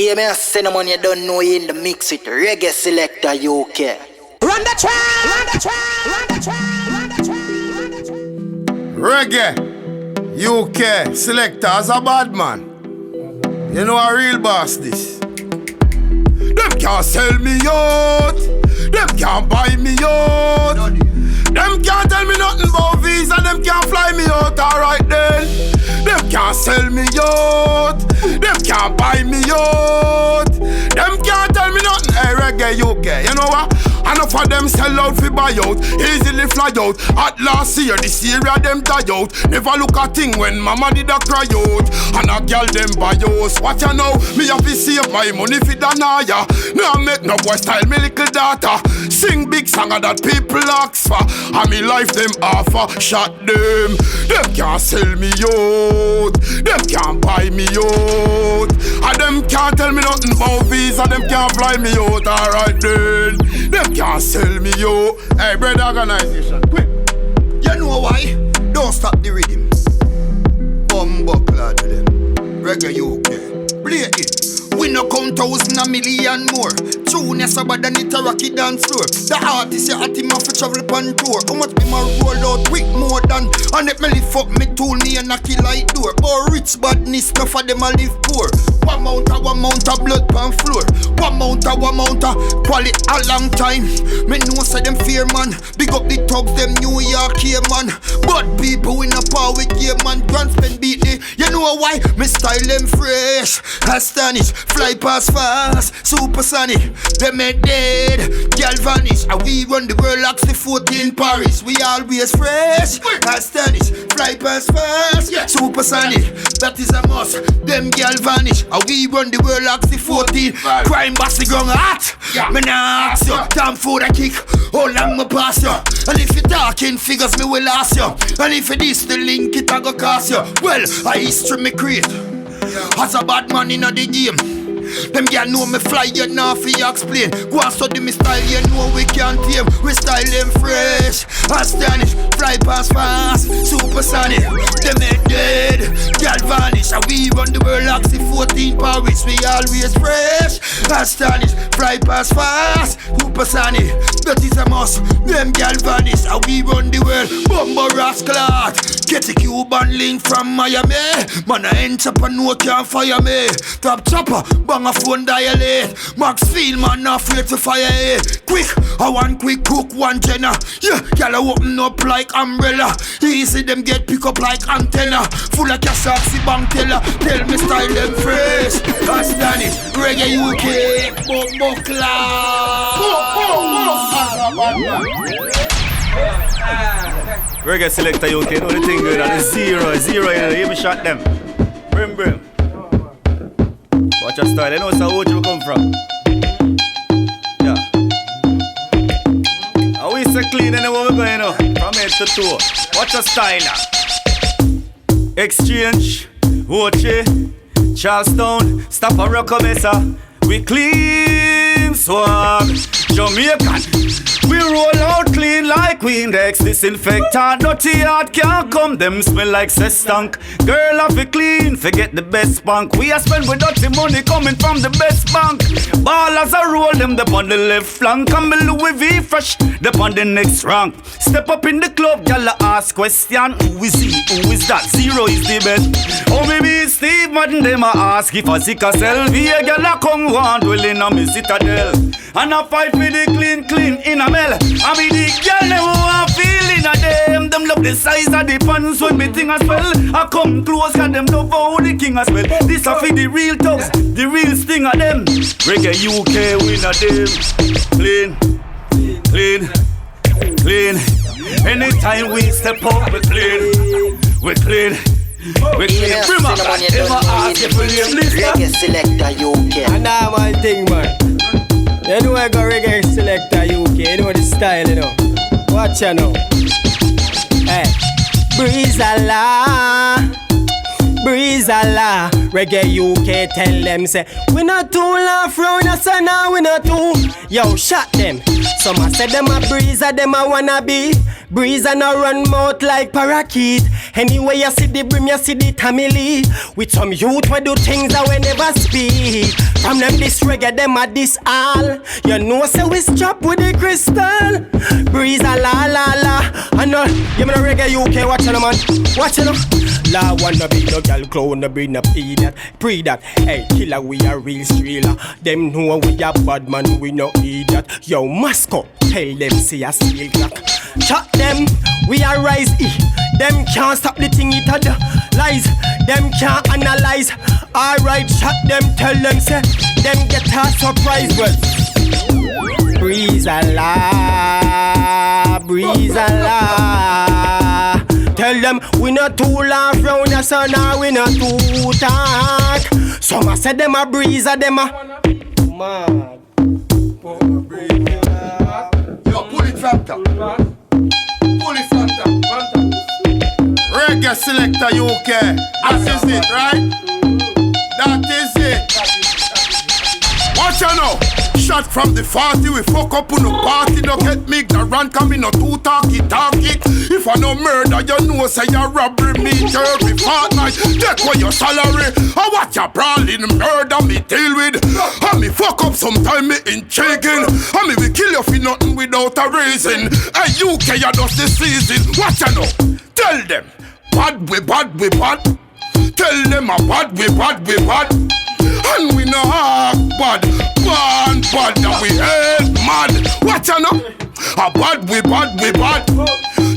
Yeah, me a cinnamon, you don't know you in the mix with Reggae Selecta UK. Run the track, run the track, run the track, run the track, run the track. Reggae UK Selecta as a bad man. You know a real boss this. Them can't sell me out. Them can't buy me out. Them can't tell me nothing about visa. Them can't fly me out, alright then. Them can't sell me out. Them can't buy me out. Them can't tell me nothing. Hey, Reggae UK, you know what? Enough of them sell out fi buy out, easily fly out. At last year, this area them die out. Never look a thing when mama did a cry out. And a girl them buy out. Watch ya now, me have to save my money fi Danaya. Now make no boy style me little daughter. Sing big song that people ask for. And me life them offer, shot them. Them can't sell me out. Them can't buy me out. And them can't tell me nothing about visa. Them can't fly me out, alright then. Them can't sell me out. Hey, brother organization, quick. You know why? Don't stop the rhythm. Bumbuckler to them. Reggae UK. Play it. We no count 1,000 million more. Tune is about than it a rocky dance floor. The artist you at him off to travel upon tour. How much be my roll out quick more than. And if me lift up me tool me and knock it like door. But rich badness enough for them a live poor. One mount of blood pan floor. One mount of quality a long time. Me know say them fear man. Big up the thugs them New York here man. But people in a power with yeah man. Grand spend beat me. You know why? Me style them fresh. Astonish. Fly past fast, supersonic. Them ain't dead, girl vanish. And we run the world like the 14 Paris. We always fresh, astonish. Fly past fast, supersonic. That is a must. Them girl vanish. And we run the world like the 14. Crime boss the ground hot. Me nah ask you. Time for the kick. How long me pass you? And if you talking figures, me will ask you. And if it is the link, it a go cost you. Well, I history me create. As a bad man in the game. Them girl know me fly, you know fi explain. Go and study me style, you know we can't tame. We style them fresh, astonish. Fly past fast, supersonic. Them ain't dead, girl vanish. And we run the world like the 14 Paris. We always fresh, astonish. Fly past fast, supersonic. That is a must, them girl vanish. And we run the world, bumbo rascal. Get a Cuban link from Miami. Man, I enter up and no can't fire me. Top chopper, bang a phone dialate. Max Field, man, not afraid to fire it. Quick, I want quick cook, one Jenna. Yeah, y'all open up like umbrella. Easy them get pick up like antenna. Full of cash off the bank teller. Tell me style them fresh. Astonish, Reggae UK, Reggae Selecta UK, know the thing good on the zero, you know, hear me shot them. Brim. Watch your style, you know so where you come from. Yeah. And we say clean anywhere we go, you know, from head to toe. Watch your style now. Exchange, ZRHOH, Charleston, stop and rock a mesa. We clean swag, Jamaican. We roll out clean like Windex. Disinfectant, dirty heart can't come. Them smell like stank. Girl have it clean, forget the best bank. We a spend with dirty money coming from the best bank. Ballers a roll them up on the left flank. And me Louis V fresh, up on the next rank. Step up in the club, y'all ask question. Who is he, who is that? Zero is the best. Oh maybe Steve Madden, them a ask if I sick a sell. Be a girl a come one dwelling on me citadel. And I fight for the clean in a mel. I mean the girl them who I'm feeling a them. Them love the size of the pants when me thing as well. I come close cause them love how the king as well. This a for the real thugs, the real sting of them. Reggae UK win a them. Clean. Anytime we step up we clean. We clean. Prima, ever ask if we name list. Reggae Selecta UK. And now one thing man. You know I got Reggae Selecta UK, you know the style, you know. Watch ya now. Hey, Breeza la, Reggae UK tell them say we not too laugh round us and now we not too. Yo, shot them. Some a say them a Breeza, them a wanna be. Breeza no run mouth like parakeet. Anyway, you see the brim, you see the family. With some youth, we do things that we never speak. From them this reggae, them a this all. You know, say we strap with the crystal. Breeza, la la la. I know, you know reggae UK, watch it, man. Watch it, La wanna be no girl, clown, no bring up idiot. Pre that, hey, killer, we a real streeler. Them know we a bad man, we no idiot. Yo, Moscow, tell them see a steel clock. Shot them, we a rise E. Them can't stop the thing it had lies. Them can't analyze. Alright, shot them, tell them say them get a surprise. Well, Breeza la, Breeza la. Tell them we not too laugh round the sun, or we not too talk. Some a say them a Breeza, them a mad. Yo, pull it factor. Pull it factor. Reggae Selecta UK. That is it, right? That is it. Watch out now. Shot from the 40, we fuck up on the party. Don't get me ignorant, cause me no too talky. If I no murder, you know say you robbery me every fortnight. Take away your salary. I watch you brawling, murder me deal with. And me fuck up sometime, me intriguing. And me we kill you for nothing without a reason. Hey UK, you just the season. Watch you now. Tell them, bad we bad we bad. Tell them a bad we bad we bad. And we no act bad, bad, bad, that we hate mad. Watch out now, a bad we bad we bad.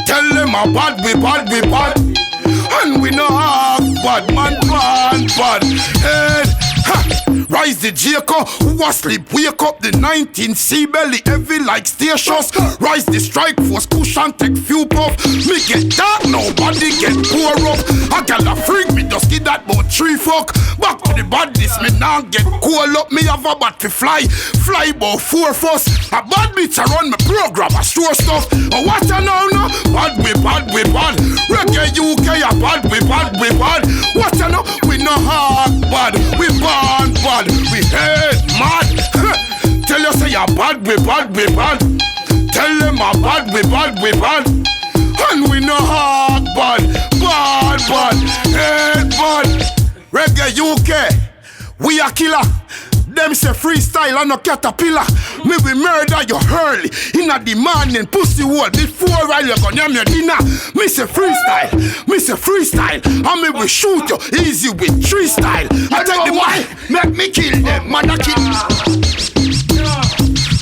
Tell them a bad we bad we bad. And we no act bad, man, bad, bad. Head, ha. Rise the Jacob, who was sleep, wake up the 19C belly, heavy like stations. Rise the strike force, cushion, take few puff. Me get dark, nobody get poor up. I got a freak, me just get that about 3 fuck. Back to the badness, me now get cool up. Me have a bat to fly about 4 fuss. A bad bitch I run my program, I store stuff. But what I know now, bad we bad we bad. Reggae UK, a bad we bad we bad. What I know, we no hard bad, we bad bad. We hate mad. Tell you say you bad, we bad, we bad. Tell them a bad, we bad, we bad. And we no hard bad, bad, bad, hate bad. Reggae UK, we a killer. Them say freestyle and no caterpillar. Me we murder you early in a demanding pussy hole before I you gonna name your dinner. Me say freestyle, and me we shoot you easy with 3 style. I tell the why, make me kill them, man I kill.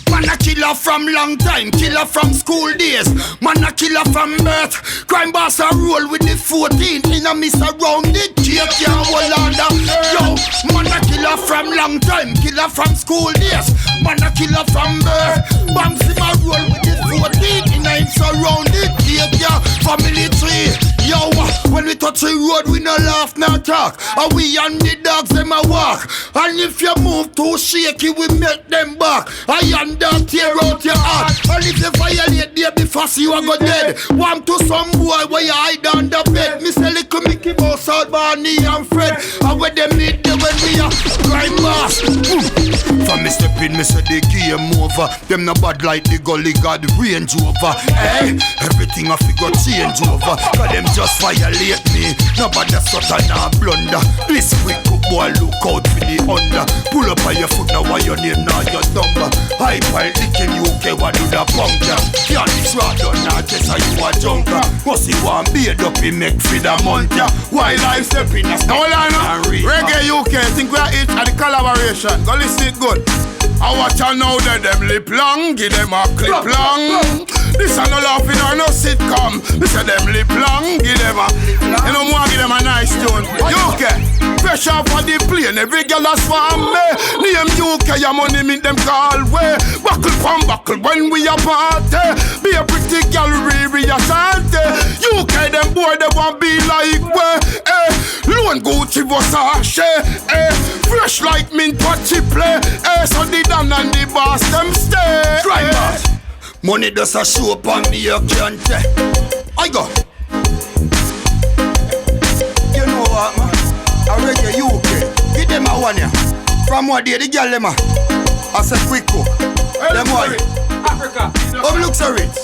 Man a killer from long time, killer from school days. Man a killer from birth. Crime boss a roll with the 14. In a miss around it, can't hold under. Yo, man a killer from long time, killer from school days. Man a killer from birth. Banks him a roll with the 14. In a miss around it, can't family tree. Yo, when we touch the road, we no laugh, no talk. And we and the dogs, them a walk. And if you move too shaky, we make them back. I and dog tear out your heart. And if you violate there before you a go dead. Warm to some boy where you hide on the bed. Me say little Mickey Mouse out Barney and Fred. And when them meet them when we a crime boss. From me step in, me say the game over. Them no bad like the gully god range over. Hey, everything I figure change over. Cause them just violate me. Nobody subtle nah blunder. This quick boy look out for the under. Pull up on your foot now while your name now your number. High pile licking UK what do the bunker. Can't this rod on now just how you a junker. Cause you want beard up in make for the month. Why life stepping a stone and read. Reggae UK think we are each at the collaboration. Go listen it good. I watch her now that them lip long, give them a clip long. This a no laughing or no sitcom. This a them lip long, give them a. You know more give them a nice tune. UK, fresh off of the plane, every girl has farm me. Name UK, your money meet them call way. Buckle from buckle when we a party. Be a pretty girl, we a shanty. UK, them boy they want be like we. Loan Gucci Versace. Fresh like mint patchy play. So the Dan and the boss them stay. Crime boss. Money does a show up on me, you can't tell. I go. You know what, man? I Reggae UK. Give them a one, yeah. From what day the girl them a. I said quick cook. Them one. Africa. Look so rich.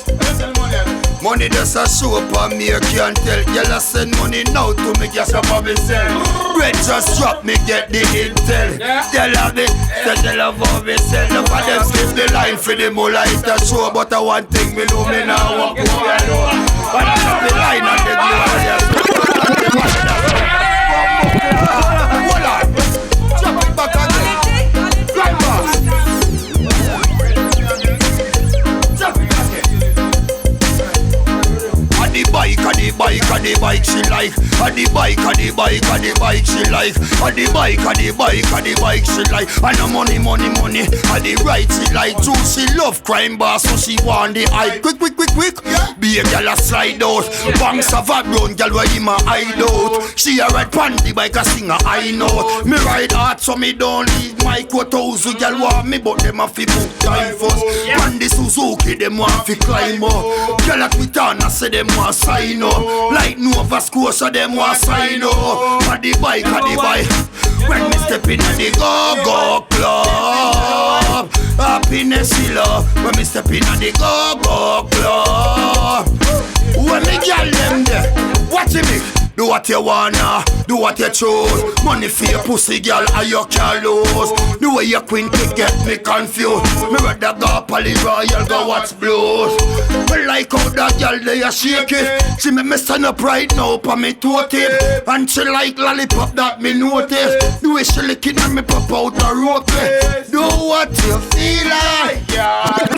Money just a show up on me, you can't tell. Y'all send money now to me, just up on me sell. Bread just drop me, get the intel. Tell her me, tell her for me sell. None of them skip the line for the mullah, it's a show. But I one thing me know, me now walk over alone. But I have the line and the glory. Hold on, drop it back again. Right back. Drop it back again. The bike she like. The bike she like. The bike she like. And the money. And the right she like. True she love crime boss, so she want the eye. Quick. Be a girl a slide out. Banks of a brown girl where him a hide out. She a ride pan the bike a sing a high note. Me ride hard so me don't leave my coat house. Girl want me but them a fi book time first. Man the Suzuki them want fi climb up. Girl at Witana say them want sign up. Like Nova Scotia them want sign up. And the bike. When me step in the go-go club, happiness is love. When me step in the go-go club, when me girl them there, watch me. Do what you wanna, do what you choose. Money for your pussy, girl, and you can't lose. The way your queen kick get me confused. Me rather go Poly Royal, go watch blues. Me like how that girl they a shake it. She make me stand up right now, pa me toe tip. And she like lollipop that me notice. The way she lick it and me pop out a rope. Do what you feel like.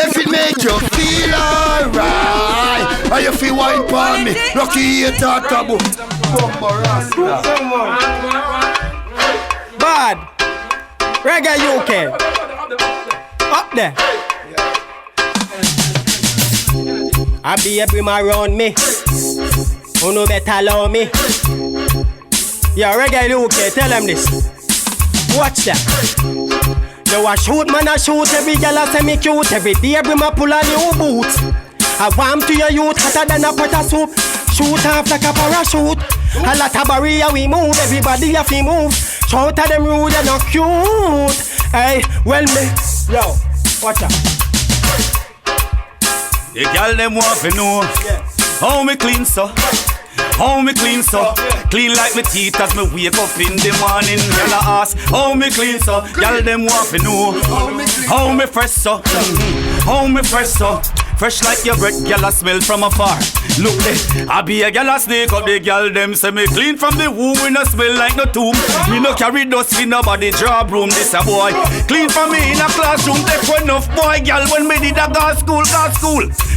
If it make you feel alright, and you feel wine for me, lucky you talk about. Bad Reggae UK up there. I be a brim around me. Who no better love me? Yeah, Reggae UK, tell them this. Watch that. You a shoot, man, I shoot. Every girl a say me cute. Every day brim a pull a new boot. I warm to your youth, hotter than a pot of soup. Shoot off like a parachute. A lot of barrier we move, everybody have to move. Shout at them rude and not cute. Hey, well me, yo, watch out. The girl them want to know how me clean so. How me clean so? Clean like me teeth as me wake up in the morning. Girl I ask, how me clean so? Girl them want to know how me fresh so. How me fresh so? Fresh like your breath, girl I smell from afar. Look there, I be a girl I snake up the girl them say me clean from the womb. We no smell like no tomb. Me no carry dust in nobody job room. This a boy clean from me in a classroom. Take one enough boy girl when me did a go school.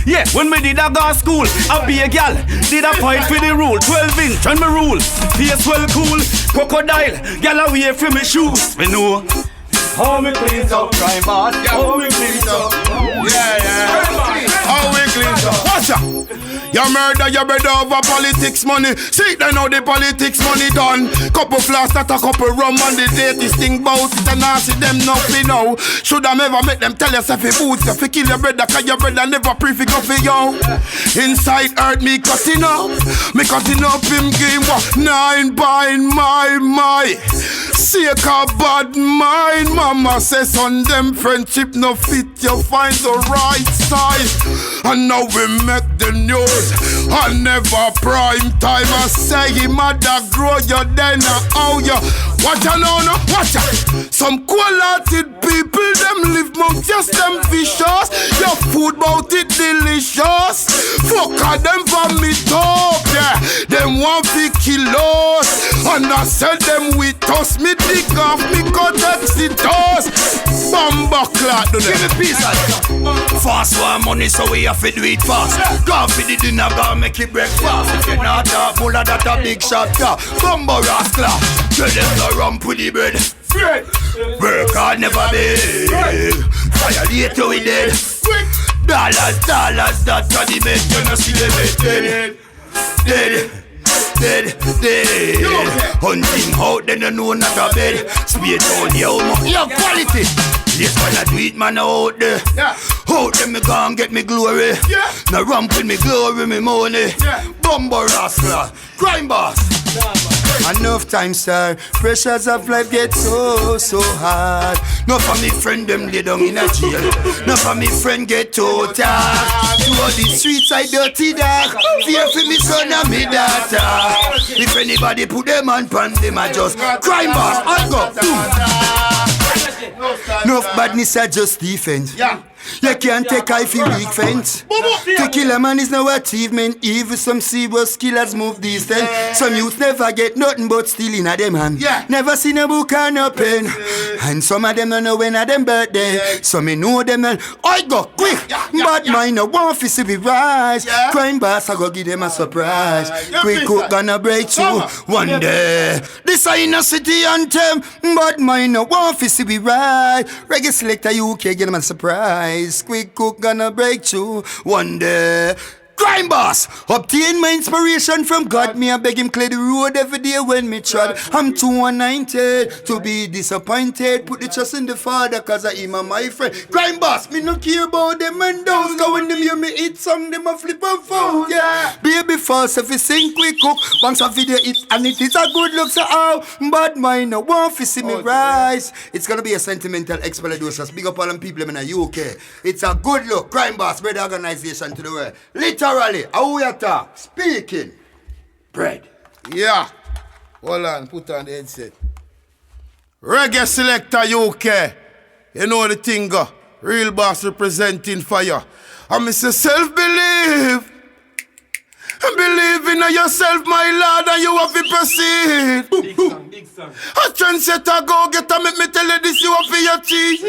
Yeah, when me did a go school, I be a girl did a fight for the rule. 12 inch when me rule, face well cool. Crocodile, girl away from me shoes. Me know how me clean up, crime boss. How me clean up, yeah. How we clean up? Watch out! You murder your brother over politics money. See they know the politics money done. Couple flask that a couple rum and the latest thing bout it and I see them nothing now. Should I ever make them tell yourself if boots if you kill your brother cause your brother never prefix up for you. Inside earth me cutting up him game 9 by my. Sick a bad mind. Mama says on them friendship no fit. You find the right size. And now we make the news. I never prime time. I say him mother grow you then how you. Watch out now, watch out. Some cold-hearted people them live monk just them vicious. Your food bout it delicious. Fuck them for me talk, yeah. Them want to kill us. And I said them with us. Me dig off me cut exit us. Bamba clot do them. Give me peace fast one money so we have to do it fast. Go for the dinner, go make it breakfast. If you not talk, mulla that a big shot, yeah. Bamba rascal. Tell them to run with the bread. Work hard never beg. Violate you with dead. Dollars, that's how the bed. You know see the bed dead. Hunting out, then you know not a bed. Speed on your quality. Yes, when I do it, man, out there. Out there, me gon' get me glory. Now ramp with me glory, me money. Bumbo rascal, crime boss. Enough time, sir. Pressures of life get so hard. No for me friend them lay down in a jail. No for me friend get total. To all the streets I dirty dark. Fear for me son and me daughter. If anybody put them on pan, them I just crime boss. I go. Enough badness are just defense. Yeah. You can't take I for weak fence. To kill a man is no achievement. Even some serious killers move distant. Some youth never get nothing but stealing a them hand. Never seen a book or no pen. And some of them don't know when a them birthday. Some me know them and I go quick. But mine no want to see me rise. Crime boss I go give them a surprise. Quick cook gonna break through one day. This ain't a city anthem. But mine no want to see me rise. Reggae Selecta UK give them a surprise. Quick cook gonna break through one day. Crime boss, obtain my inspiration from God. Me I beg him clear the road every day when me trod. I'm too anointed to be disappointed. Put the trust in the Father cause I am my friend. Crime boss, me no care about them and those. Cause when them hear me eat some, them a flip and phone. Yeah, baby false if you sing quick cook. Banks of video it and it is a good look so how. But mine no want to see me rise. It's gonna be a sentimental explosion. Big up all them people in the UK. It's a good look. Crime boss, bread organization to the world. Literally, how we talk, speaking, bread. Yeah. Hold on, put on the headset. Reggae Selecta UK. You know the thing, real boss representing fire. I miss self-believe. Believe in yourself, my lord, and you have to proceed. Big song. A trendsetter go get a make me tell you this, you have for your chief.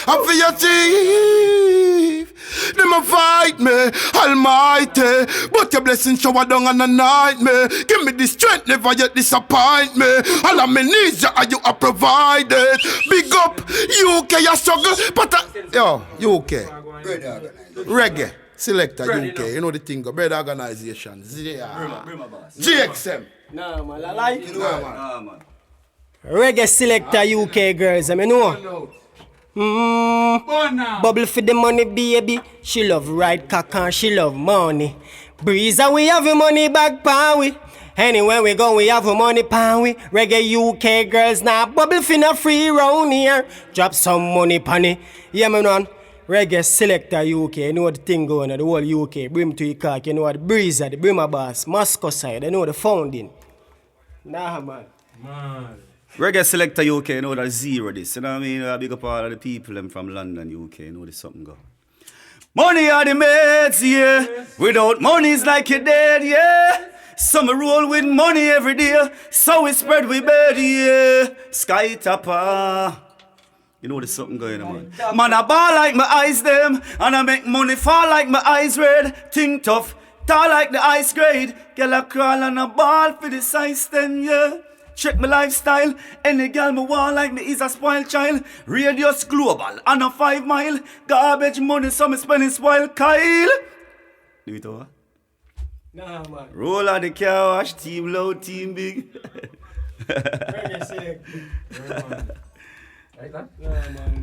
Have for your chief. Them a fight me, almighty. But your blessings shower down and anoint me. Give me the strength, never yet disappoint me. All of me needs you and you are provided. Big up, UK, you struggle, but yo, UK. Reggae. Selecta UK, you know the thing, bread organization, GXM. Nah, man, I like it. Nah, man. Reggae Selecta UK girls, I mean, know. Bubble for the money, baby. She love right cock and she love money. Breeza, we have money back, pan we. Anywhere we go, we have money, pan we. Reggae UK girls, now bubble for no free round here. Drop some money, panny. Yeah, man. Reggae Selecta UK, you know the thing going on, the whole UK, brim to your cock, you know the Breeza, the Brimmer Boss, Moscow side, you know the founding. Nah, man. Reggae Selecta UK, you know that zero this, you know what I mean? I big up all of the people them from London, UK, you know this something go. Money are the mates, yeah. Without money it's like you're dead, yeah. Some roll with money every day, so we spread we bed, yeah. Sky topper. You know there's something going on, man. Man, I ball like my eyes them, and I make money fall like my eyes red. Think tough, tall like the ice grade. Girl, I crawl and I ball for the size 10, yeah. Check my lifestyle, any girl me want like me is a spoiled child. Radius global, and a 5 mile. Garbage money, so me spending spoil Kyle. Do it over. Nah, man. Roll out the car wash, team low, team big. Reggae Selecta. Right, man.